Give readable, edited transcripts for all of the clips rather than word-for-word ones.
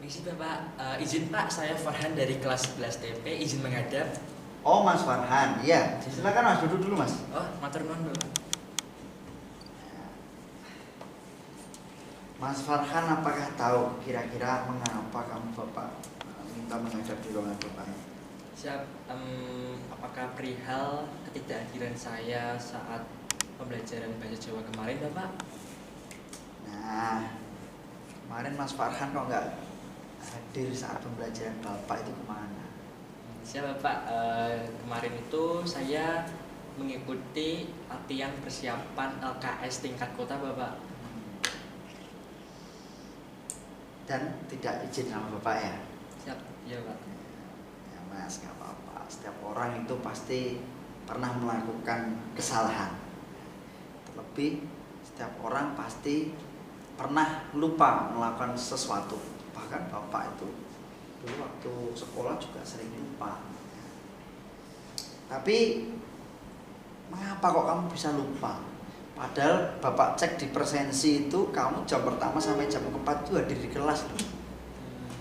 Permisi Bapak, izin Pak, saya Farhan dari kelas 11 TP, izin menghadap. Oh, Mas Farhan, iya. Silakan Mas, duduk dulu Mas. Oh, matur nuwun Bapak. Mas Farhan, apakah tahu kira-kira mengapa kamu Bapak minta menghadap di ruangan Bapak? Siap, apakah perihal ketidakhadiran saya saat pembelajaran bahasa Jawa kemarin Bapak? Nah, kemarin Mas Farhan kok nggak hadir saat pembelajaran Bapak itu kemana? Siap Bapak, kemarin itu saya mengikuti latihan persiapan LKS tingkat kota Bapak. Dan tidak izin sama Bapak ya? Siap, iya Pak. Ya Mas, nggak apa-apa. Setiap orang itu pasti pernah melakukan kesalahan. Terlebih setiap orang pasti pernah lupa melakukan sesuatu. Bahkan Bapak itu dulu waktu sekolah juga sering lupa. Tapi mengapa kok kamu bisa lupa? Padahal Bapak cek di presensi itu kamu jam pertama sampai jam keempat itu hadir di kelas loh.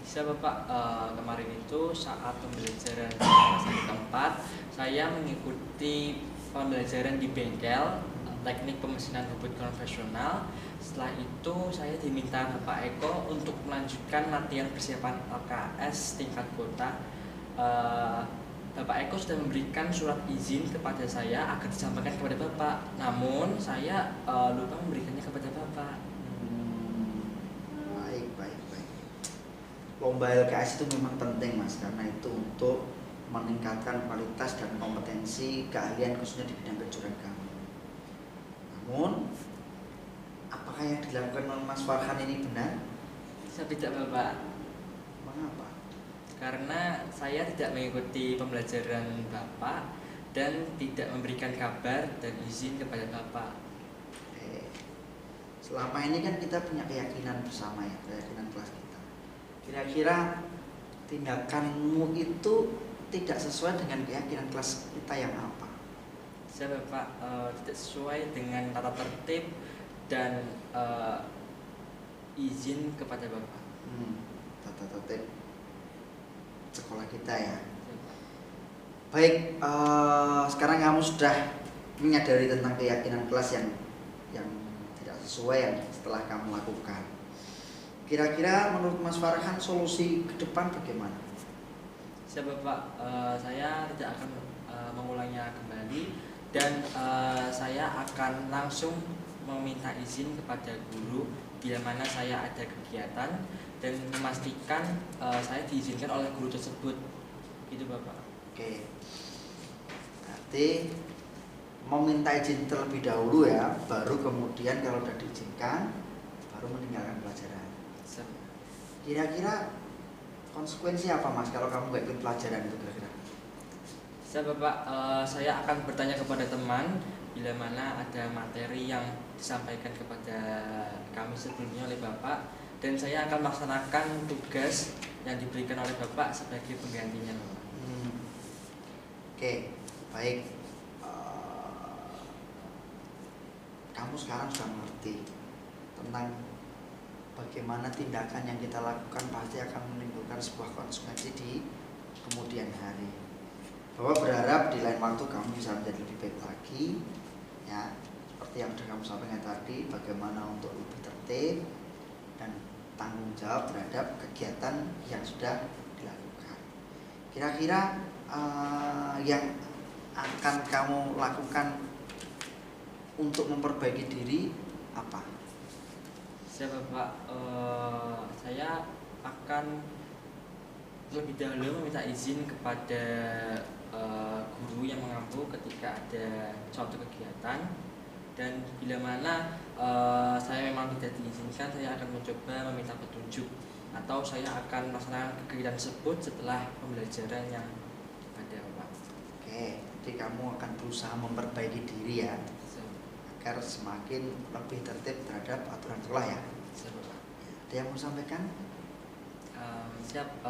Saya Bapak, kemarin itu saat pembelajaran semester keempat saya mengikuti pembelajaran di bengkel teknik pemesinan bubut konvensional. Setelah itu saya diminta Bapak Eko untuk melanjutkan latihan persiapan LKS tingkat kota. Bapak Eko sudah memberikan surat izin kepada saya agar disampaikan kepada Bapak. Namun saya lupa memberikannya kepada Bapak. Baik, baik, baik. Lomba LKS itu memang penting Mas, karena itu untuk meningkatkan kualitas dan kompetensi keahlian khususnya di bidang kejuragaman. Namun, apakah yang dilakukan oleh Mas Farhan ini benar? Saya tidak Bapak. Mengapa? Karena saya tidak mengikuti pembelajaran Bapak dan tidak memberikan kabar dan izin kepada Bapak. Selama ini kan kita punya keyakinan bersama ya, keyakinan kelas kita. Kira-kira tindakanmu itu tidak sesuai dengan keyakinan kelas kita yang apa? Saya Bapak tidak sesuai dengan tata tertib dan izin kepada Bapak. Tata tertib sekolah kita ya. Baik, sekarang kamu sudah menyadari tentang keyakinan kelas yang tidak sesuai yang setelah kamu lakukan. Kira-kira menurut Mas Farhan solusi ke depan bagaimana? Saya Bapak, saya tidak akan mengulanginya kembali dan saya akan langsung meminta izin kepada guru bila mana saya ada kegiatan dan memastikan saya diizinkan oleh guru tersebut. Itu Bapak. Oke. Berarti meminta izin terlebih dahulu ya, baru kemudian kalau sudah diizinkan baru meninggalkan pelajaran. Kira-kira konsekuensi apa Mas kalau kamu nggak ikut pelajaran itu kira-kira? Saya Bapak, saya akan bertanya kepada teman bila mana ada materi yang disampaikan kepada kami sebelumnya oleh Bapak dan saya akan melaksanakan tugas yang diberikan oleh Bapak sebagai penggantinya Bapak. Oke, baik. Kamu sekarang sudah mengerti tentang bagaimana tindakan yang kita lakukan pasti akan menimbulkan sebuah konsekuensi di kemudian hari. Bapak berharap di lain waktu kamu bisa menjadi lebih baik lagi, ya. Seperti yang sudah kamu sampaikan tadi, bagaimana untuk lebih tertib dan tanggung jawab terhadap kegiatan yang sudah dilakukan. Kira-kira yang akan kamu lakukan untuk memperbaiki diri apa? Saya Bapak, saya akan lebih dahulu meminta izin kepada guru yang mengampu ketika ada suatu kegiatan dan bila mana saya memang tidak diizinkan, saya akan mencoba meminta petunjuk atau saya akan melaksanakan kegiatan tersebut setelah pembelajaran yang ada Bapak. Oke, jadi kamu akan berusaha memperbaiki diri ya, agar semakin lebih tertib terhadap aturan sekolah ya. Siap Bapak. Ada yang mau sampaikan? Siap,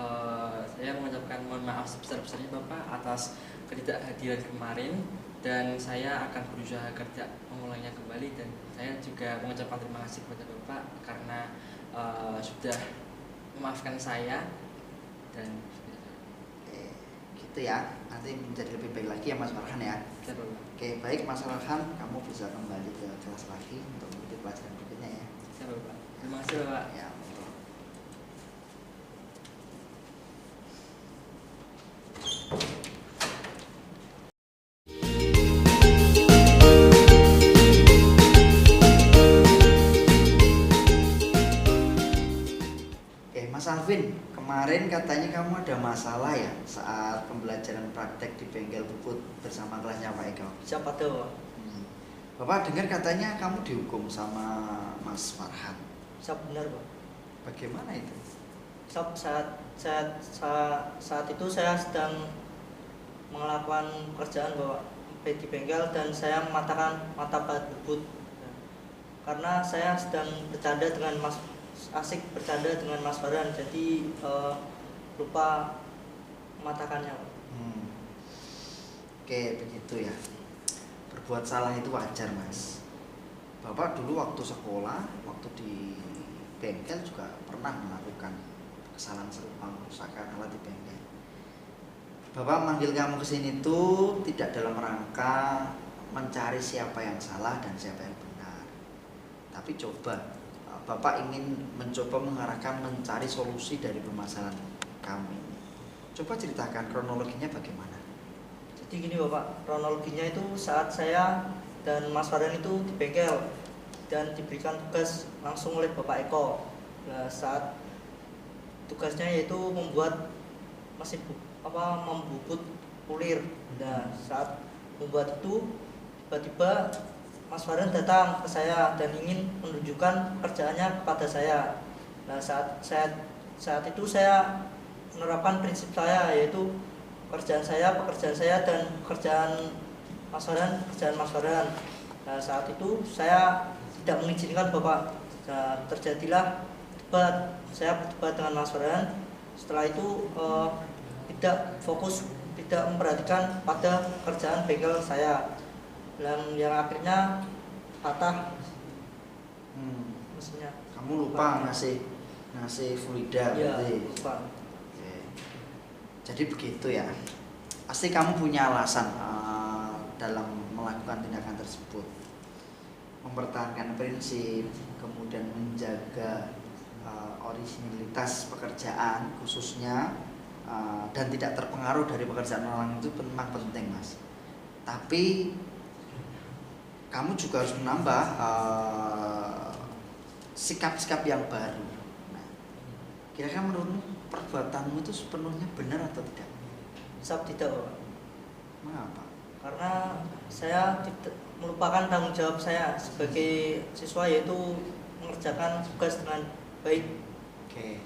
saya mengucapkan mohon maaf sebesar-besarnya Bapak atas ketidakhadiran kemarin dan saya akan berusaha agar tidak mengulanginya kembali dan saya juga mengucapkan terima kasih kepada Bapak karena sudah memaafkan saya dan Oke, gitu ya. Nanti menjadi lebih baik lagi ya Mas Farhan ya. siapa Pak? Oke, baik Mas Farhan, kamu bisa kembali ke kelas lagi untuk mengikuti pelajaran berikutnya ya. Siapa Pak? Terima kasih Pak. Ya, betul. Oke, Mas Alvin, kemarin katanya kamu ada masalah ya saat pembelajaran praktek di bengkel puput bersama kelasnya Pak Eko. Siapa tuh? Bapak dengar katanya kamu dihukum sama Mas Farhan. Siapa benar, Pak? Bagaimana itu? Saat itu saya sedang melakukan pekerjaan Bapak di bengkel dan saya mematahkan mata baut bubut. Karena saya sedang bercanda dengan asik bercanda dengan Mas Farhan, jadi lupa mematahkannya. Oke, begitu ya. Berbuat salah itu wajar, Mas. Bapak dulu waktu sekolah, waktu di bengkel juga pernah melakukan kesalahan serupa, merusakan alat di bengkel. Bapak manggil kamu ke sini tuh tidak dalam rangka mencari siapa yang salah dan siapa yang benar. Tapi coba Bapak ingin mencoba mengarahkan mencari solusi dari permasalahan kami. Coba ceritakan kronologinya bagaimana? Jadi gini Bapak, kronologinya itu saat saya dan Mas Farhan itu di bengkel dan diberikan tugas langsung oleh Bapak Eko. Nah, saat tugasnya yaitu membuat mesin membubut pulir. Nah, saat membuat itu tiba-tiba Mas Farhan datang ke saya dan ingin menunjukkan kerjaannya kepada saya. Nah, saat itu saya menerapkan prinsip saya, yaitu pekerjaan saya dan pekerjaan Mas Farhan. Nah, saat itu saya tidak mengizinkan Bapak. Nah, terjadilah debat. Saya berdebat dengan Mas Farhan. Setelah itu tidak fokus, tidak memperhatikan pada pekerjaan bengkel saya, yang akhirnya patah mesinnya. Kamu lupa ngasih fluida Ya, berarti. lupa. Oke. Jadi begitu ya. Pasti kamu punya alasan dalam melakukan tindakan tersebut. Mempertahankan prinsip, kemudian menjaga originalitas pekerjaan khususnya, dan tidak terpengaruh dari pekerjaan orang itu memang penting, Mas. Tapi kamu juga harus menambah sikap-sikap yang baru. Nah, kira-kira menurutmu perbuatanmu itu sepenuhnya benar atau tidak? Tidak, Bapak. Mengapa? Karena saya melupakan tanggung jawab saya sebagai siswa, yaitu mengerjakan tugas dengan baik. Oke.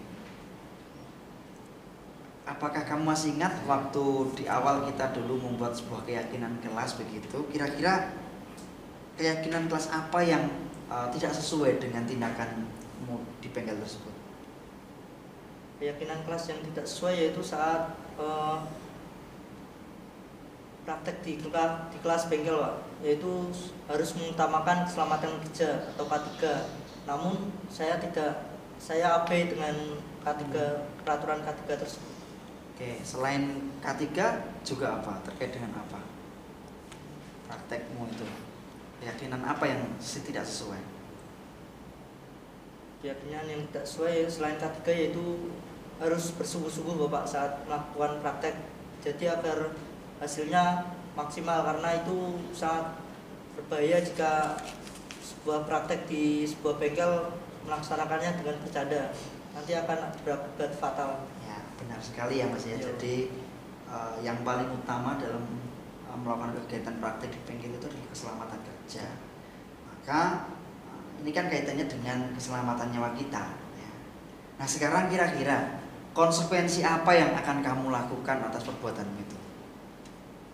Apakah kamu masih ingat waktu di awal kita dulu membuat sebuah keyakinan kelas begitu? Kira-kira keyakinan kelas apa yang tidak sesuai dengan tindakanmu di bengkel tersebut? Keyakinan kelas yang tidak sesuai yaitu saat praktek di kelas bengkel, Pak, yaitu harus mengutamakan keselamatan kerja atau K3. Namun saya abai dengan K3, peraturan K3 tersebut. Oke, selain K3 juga apa? Terkait dengan apa? Praktekmu itu keyakinan apa yang tidak sesuai? Keyakinan yang tidak sesuai selain K3 yaitu harus bersungguh-sungguh Bapak saat melakukan praktek, jadi agar hasilnya maksimal, karena itu sangat berbahaya jika sebuah praktek di sebuah bengkel melaksanakannya dengan bercanda, nanti akan berakibat fatal. Ya, benar sekali ya Mas ya. Jadi yang paling utama dalam melakukan kegiatan praktek di bengkel itu adalah keselamatan kerja. Maka ini kan kaitannya dengan keselamatan nyawa kita ya. Nah, sekarang kira-kira konsekuensi apa yang akan kamu lakukan atas perbuatanmu itu?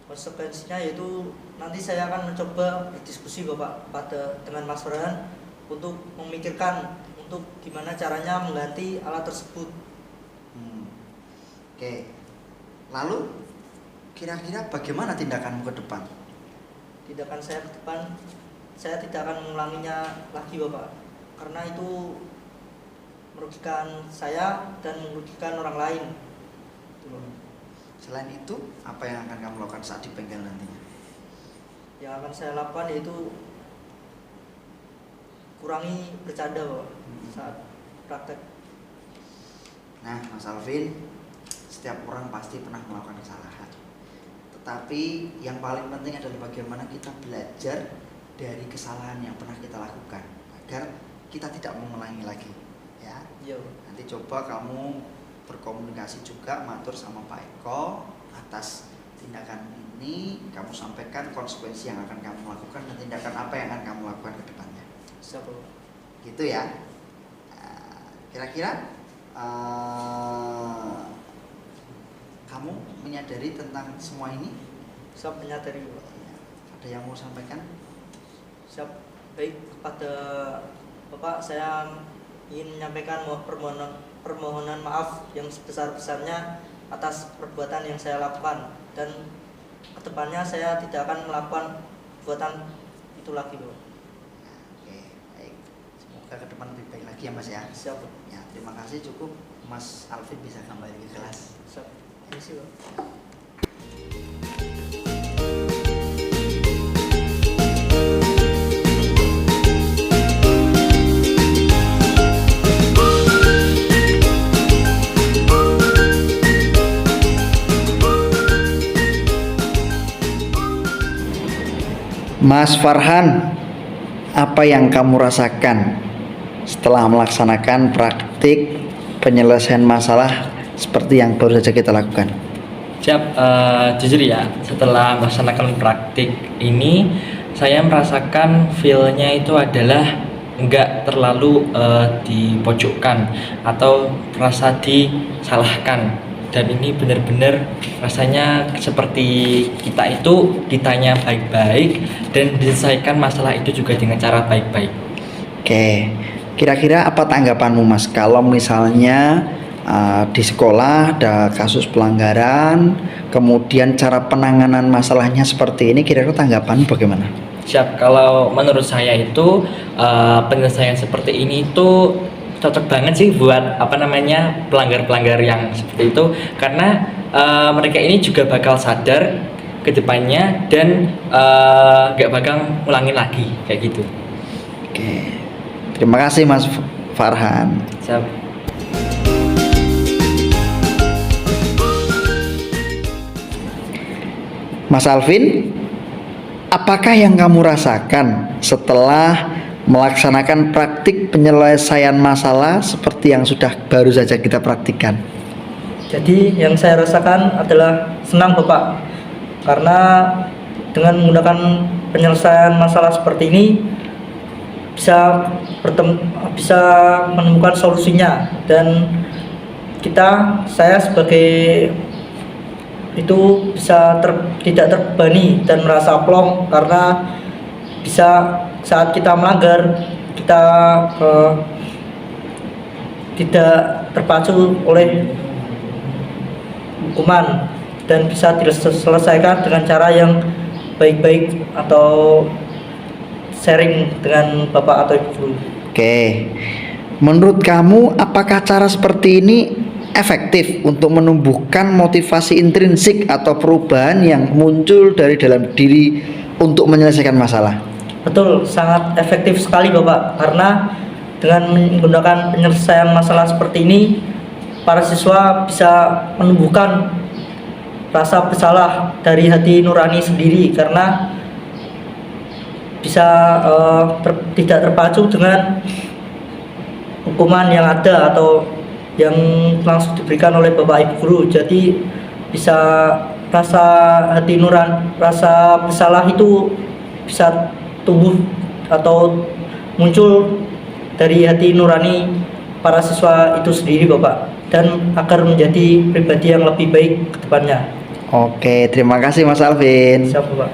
Konsekuensinya yaitu nanti saya akan mencoba berdiskusi Bapak dengan Mas Farhan untuk memikirkan untuk gimana caranya mengganti alat tersebut. Oke. Lalu kira-kira bagaimana tindakanmu ke depan? Tindakan saya ke depan, saya tidak akan mengulanginya lagi Bapak, karena itu merugikan saya dan merugikan orang lain. Gitu loh. Selain itu, apa yang akan kamu lakukan saat di bengkel nantinya? Yang akan saya lakukan yaitu kurangi bercanda Pak, saat praktek. Nah, Mas Alvin, setiap orang pasti pernah melakukan kesalahan. Tetapi yang paling penting adalah bagaimana kita belajar dari kesalahan yang pernah kita lakukan agar kita tidak mengulangi lagi. Ya. Iya. Nanti coba kamu berkomunikasi juga matur sama Pak Eko atas tindakan ini, kamu sampaikan konsekuensi yang akan kamu lakukan dan tindakan apa yang akan kamu lakukan ke depannya. Siap Pak. Gitu ya. Kira-kira kamu menyadari tentang semua ini? Siap menyadari Pak. Ada yang mau sampaikan? Siap. Baik, kepada Bapak saya ingin menyampaikan permohonan maaf yang sebesar-besarnya atas perbuatan yang saya lakukan, dan kedepannya saya tidak akan melakukan perbuatan itu lagi Pak. Oke, baik. Semoga ke depan lebih baik lagi ya Mas ya. Siap Pak. Ya, terima kasih, cukup Mas Alvin bisa kembali ke kelas. Siap. Terima kasih Pak. Mas Farhan, apa yang kamu rasakan setelah melaksanakan praktik penyelesaian masalah seperti yang baru saja kita lakukan? Siap, jujur ya, setelah melaksanakan praktik ini saya merasakan feel-nya itu adalah enggak terlalu dipojokkan atau merasa disalahkan, dan ini benar-benar rasanya seperti kita itu ditanya baik-baik dan diselesaikan masalah itu juga dengan cara baik-baik. Oke, kira-kira apa tanggapanmu Mas kalau misalnya di sekolah ada kasus pelanggaran, kemudian cara penanganan masalahnya seperti ini, kira-kira tanggapanmu bagaimana? Siap, kalau menurut saya itu penyelesaian seperti ini itu cocok banget sih buat pelanggar-pelanggar yang seperti itu, karena mereka ini juga bakal sadar ke depannya dan gak bakal ngulangin lagi kayak gitu. Oke, terima kasih Mas Farhan. Siap. Mas Alvin, apakah yang kamu rasakan setelah melaksanakan praktik penyelesaian masalah seperti yang sudah baru saja kita praktikkan? Jadi yang saya rasakan adalah senang Bapak, karena dengan menggunakan penyelesaian masalah seperti ini bisa menemukan solusinya, dan saya sebagai itu bisa tidak terbebani dan merasa plong, karena bisa saat kita melanggar kita tidak terpacu oleh hukuman dan bisa diselesaikan dengan cara yang baik-baik atau sharing dengan Bapak atau Ibu guru. Oke, menurut kamu apakah cara seperti ini efektif untuk menumbuhkan motivasi intrinsik atau perubahan yang muncul dari dalam diri untuk menyelesaikan masalah? Betul, sangat efektif sekali Bapak, karena dengan menggunakan penyelesaian masalah seperti ini, para siswa bisa menumbuhkan rasa bersalah dari hati nurani sendiri, karena bisa tidak terpacu dengan hukuman yang ada atau yang langsung diberikan oleh Bapak Ibu guru. Jadi bisa rasa hati nurani, rasa bersalah itu bisa tumbuh atau muncul dari hati nurani para siswa itu sendiri Bapak, dan agar menjadi pribadi yang lebih baik ke depannya. Oke, terima kasih Mas Alvin. Siap Bapak.